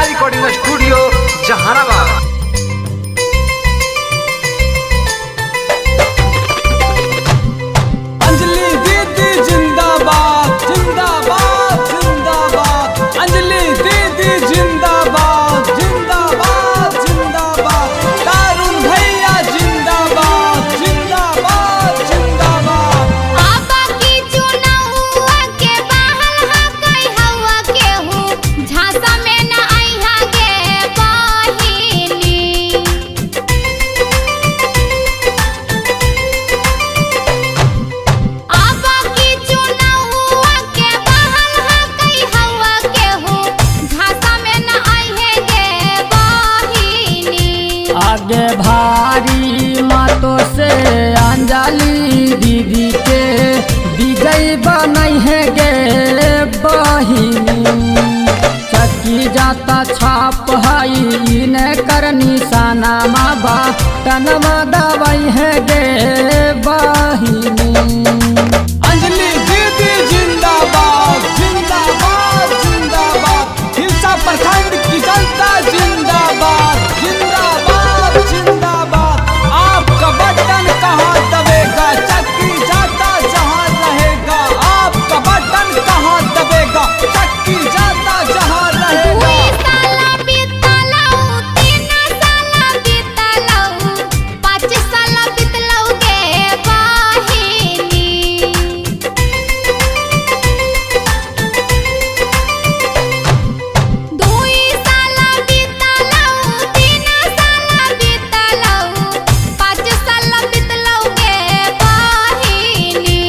Recording studio Jehanabad. Anjali दीदी जिंदाबाद जिंदाबाद जिंदाबाद, अंजलि दीदी जिंदाबाद जिंदाबाद जिंदाबाद, तारुण भैया जिंदाबाद जिंदाबाद जिंदाबाद। आबा की चुनाव के बाहर हा कई हवा के हूँ झांसा में न आई हा गे बहिनी। आबा की चुनाव के बाहर हा कई हवा के हूँ झांसा में न आई है गे बहिनी। आगे भारी मातों से अंजलि दीदी के विजयी बनई है गे बहिनी। चक्की जाता छाप हई इने कर निशाना माबा तनमा दवाई है गे बहिनी। अंजलि दीदी जिंदाबाद जिंदाबाद जिंदाबाद, हिलसा प्रखंड की जनता जिंदाबाद जिंदाबाद जिंदाबाद। आपका बटन कहाँ दबेगा, चक्की जाता जहाँ रहेगा। आपका बटन कहाँ दबेगा, चक्की जाता जहाँ रहेगा। 2 साल बीतलौ 3 साल बीतलौ 5 साल बीतलौ गे बहिनी। 2 साल बीतलौ 3 साल बीतलौ 5 साल बीतलौ गे बहिनी।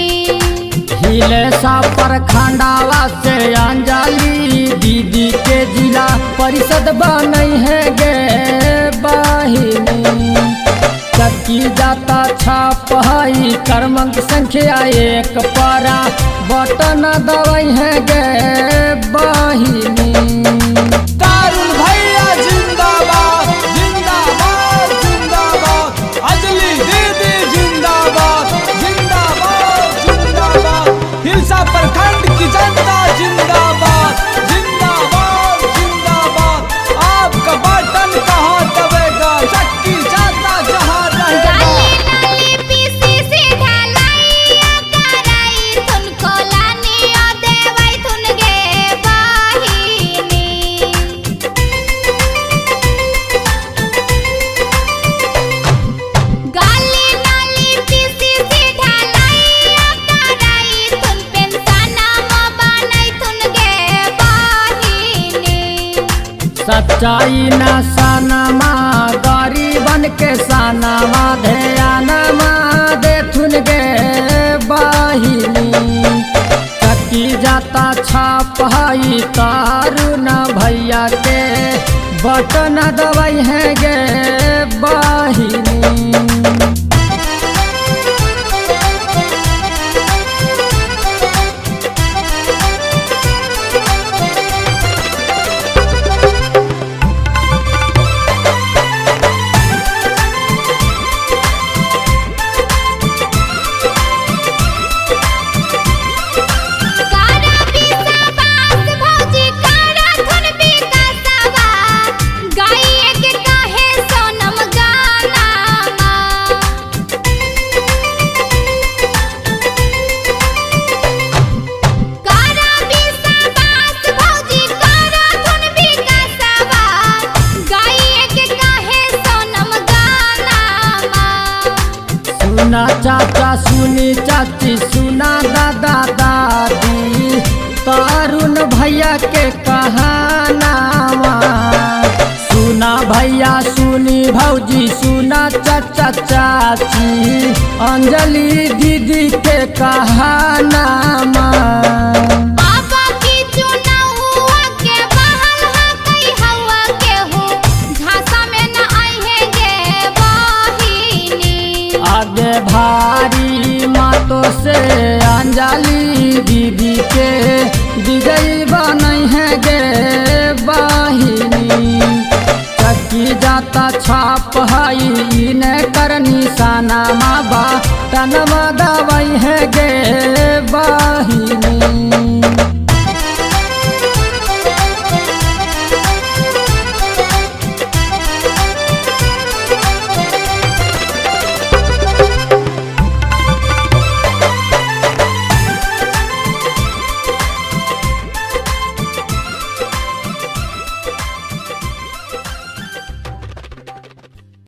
हिले सा प्रखंडावा से अंजलि दीदी के जिला परिषद बनई है गे बहिनी। चक्की जाता छाप हई क्रमांक संख्या 1 पारा बटन दवाई है गे बहिनी। तारुण भैया जिंदाबाद जिंदाबाद जिंदाबाद, अंजलि दीदी जिंदाबाद जिंदाबाद जिंदाबाद, हिलसा प्रखंड की जनता जिंदाबाद जिंदाबाद जिंदाबाद। आपका बटन कहाँ दबेगा, चक्की जाता जहाँ रहेगा। गाली नाली पीसीसी ढलाइया कराई थुन कोलानिया देवाई थुन गे बहिनी। गाली नाली पीसीसी ढलाइया कराई थुन पेंशना म बनाई थुन गे बहिनी। सच्चाई न सनमा गरीबन के सनमा ध्यानमा देथुन गे बहिनी। चक्की जाता छाप हई तारुण भैया के बटन दवाई है गे बहिनी। कारा विश्वास भौजी कारा थुन विकासवा गाइए के काहे सोनम गानामा। कारा विश्वास भौजी कारा थुन विकासवा गाइए के काहे सोनम गानामा। सुना चाचा सुनी चाची सुना दादा दादी तारुण भैया के कहानावा। सुना भैया सुनी भौजी सुना चाचा चाची अंजलि दीदी के कहानामा। आबा की चुनाव के बाहर हा कई हवा के हूँ झांसा में न आई है गे बहिनी। आगे भारी मातों से अंजलि दीदी के विजयी बनई है गे बहिनी। चक्की जाता छाप हई इने कर निशाना माबा